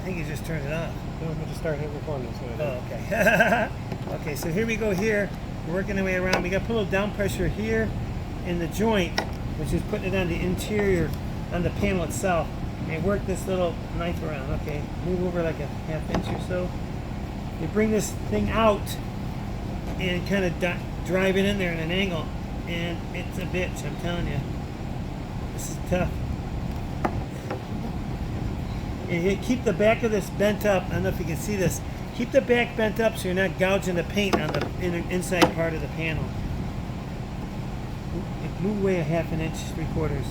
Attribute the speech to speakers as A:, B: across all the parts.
A: think you just turned it off.
B: No, I'm just starting recording this way.
A: Oh, okay. Okay, so here we go here. We're working our way around. We got to put a little down pressure here in the joint, which is putting it on the interior, on the panel itself. And work this little knife around. Okay, move over like a ½ inch or so. You bring this thing out and kind of drive it in there at an angle. And it's a bitch, I'm telling you. This is tough. And you keep the back of this bent up. I don't know if you can see this. Keep the back bent up so you're not gouging the paint on the inside part of the panel. Move away a ½ inch, 3/4.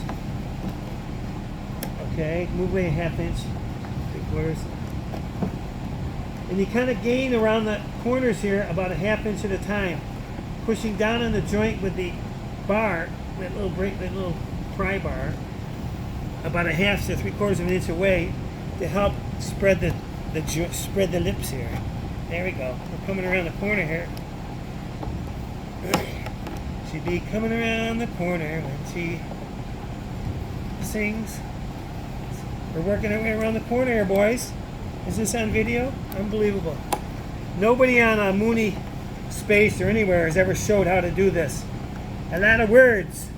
A: Okay, move away a ½ inch, 3/4. And you kind of gain around the corners here about a ½ inch at a time, pushing down on the joint with the bar, that little pry bar, about a ½ to 3/4 of an inch away to help spread the lips here. There we go. We're coming around the corner here. She'd be coming around the corner when she sings. We're working our way around the corner here, boys. Is this on video? Unbelievable. Nobody on a Mooney space or anywhere has ever showed how to do this. A lot of words.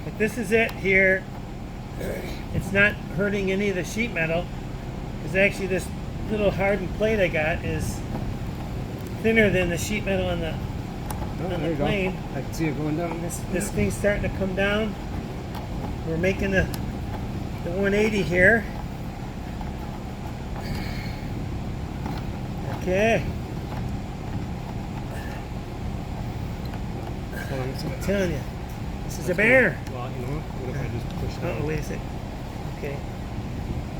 A: But this is it here. It's not hurting any of the sheet metal. Because actually this little hardened plate I got is thinner than the sheet metal on the plane.
B: I can see it going down.
A: This thing's starting to come down. We're making the 180 here. Okay. I'm telling you, this is a bear.
B: Well, you know what if I just push that?
A: Oh, wait a sec. Okay.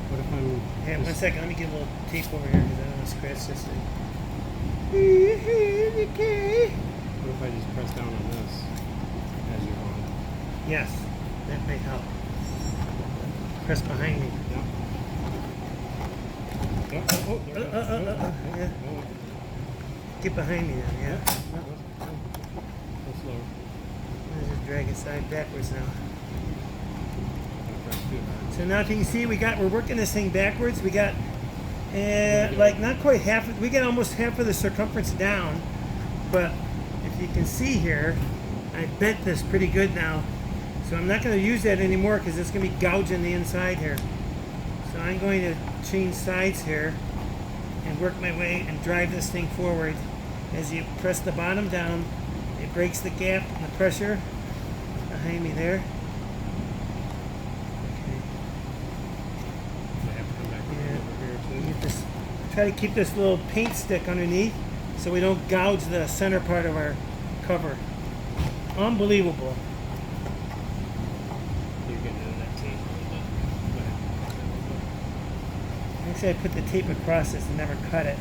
B: What if I'm...
A: Hey, 1 second. Let me get a little tape over here because I don't want to scratch this thing. Okay.
B: What if I just press down on this as you're going?
A: Yes, that may help. Press behind me.
B: Yep. Yep. Oh, there it goes.
A: Yeah. Get behind me now, yeah?
B: Go slower.
A: I'll just drag it side backwards now. So now if you can see, we're working this thing backwards. We got like not quite half. We got almost half of the circumference down, but if you can see here, I bent this pretty good now. So I'm not going to use that anymore because it's going to be gouging the inside here. So I'm going to change sides here and work my way and drive this thing forward. As you press the bottom down, it breaks the gap and the pressure behind me there. Try to keep this little paint stick underneath so we don't gouge the center part of our cover. Unbelievable.
B: You're getting into that tape a little bit.
A: Actually, I put the tape across this and never cut it.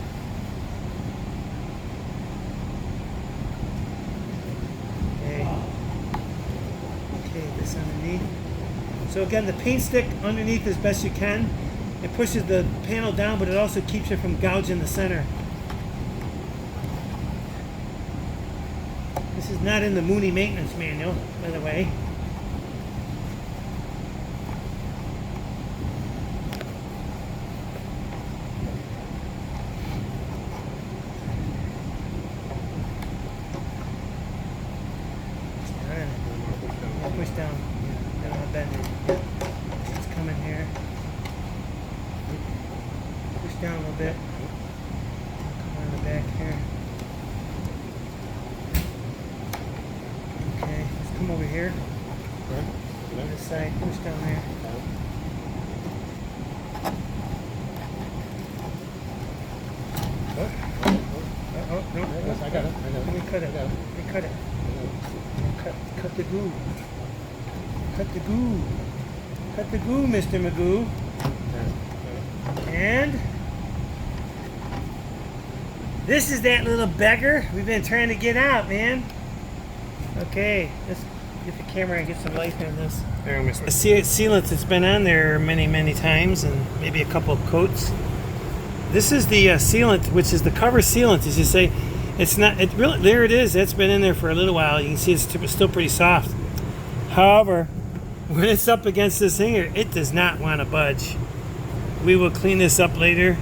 A: Okay. Okay, this underneath. So again, the paint stick underneath as best you can. It pushes the panel down, but it also keeps it from gouging the center. This is not in the Mooney maintenance manual, by the way. Push down. Yeah, don't bend it. Yep. It's coming here. Push down a little bit. Come on the back here. Okay, let's come over here. On this side, push down there. Oh, no.
B: I got it.
A: Let me cut it. Let me cut it. Cut the goo. Cut the goo. Cut the goo, Mr. Magoo. And this is that little beggar we've been trying to get out, man. Okay, let's get the camera and get some light on this.
B: There, Mr.
A: The sealant that's been on there many times, and maybe a couple of coats. This is the sealant, which is the cover sealant, as you say. It's not. It really. There it is. It's been in there for a little while. You can see it's still pretty soft. However, when it's up against this hanger, it does not want to budge. we will clean this up later,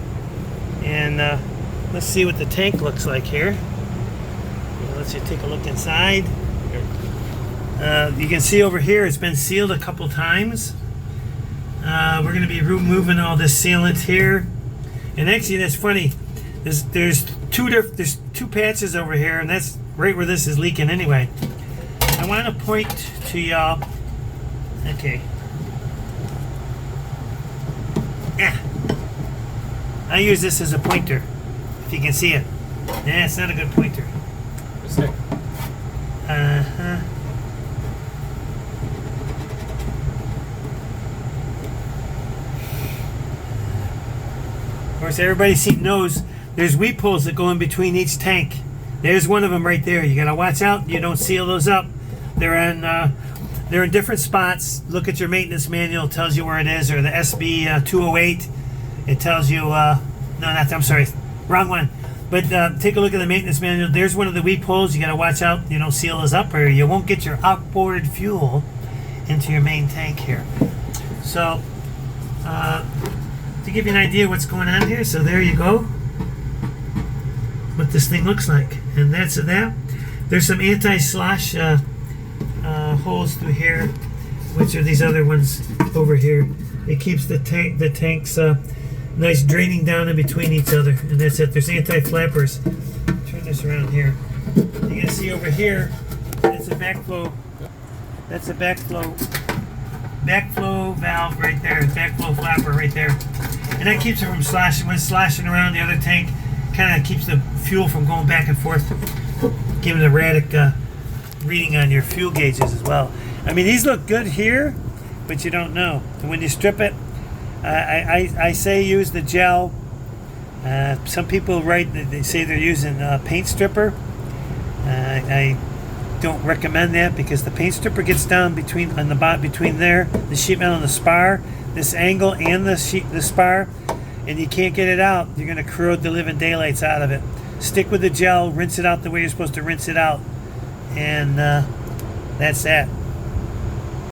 A: and let's see what the tank looks like here. Let's just take a look inside. You can see over here it's been sealed a couple times. We're going to be removing all this sealant here, and actually that's funny. There's two patches over here, and that's right where this is leaking anyway. I want to point to y'all. Okay. Yeah. I use this as a pointer, if you can see it. Yeah, it's not a good pointer.
B: Mistake.
A: Uh-huh. Of course, everybody knows there's weep holes that go in between each tank. There's one of them right there. You gotta watch out. You don't seal those up. They're in different spots. Look at your maintenance manual. It tells you where it is, or the SB 208. It tells you. I'm sorry, wrong one. But take a look at the maintenance manual. There's one of the weep holes. You gotta watch out. You don't seal those up, or you won't get your outboard fuel into your main tank here. So. To give you an idea what's going on here, so there you go, what this thing looks like, and that's that. There's some anti-slosh holes through here, which are these other ones over here. It keeps the tanks nice draining down in between each other, and that's it. There's anti-flappers. Turn this around here. You can see over here, that's a backflow. That's a backflow valve right there, backflow flapper right there, and that keeps it from sloshing. When it's sloshing around the other tank, kind of keeps the fuel from going back and forth, giving an erratic reading on your fuel gauges as well. I mean, these look good here, but you don't know. And when you strip it, I say use the gel. Some people write that they say they're using paint stripper. I don't recommend that, because the paint stripper gets down between there, the sheet metal and the spar, this angle and the spar, and you can't get it out. You're going to corrode the living daylights out of it. Stick with the gel, rinse it out the way you're supposed to rinse it out, and that's that.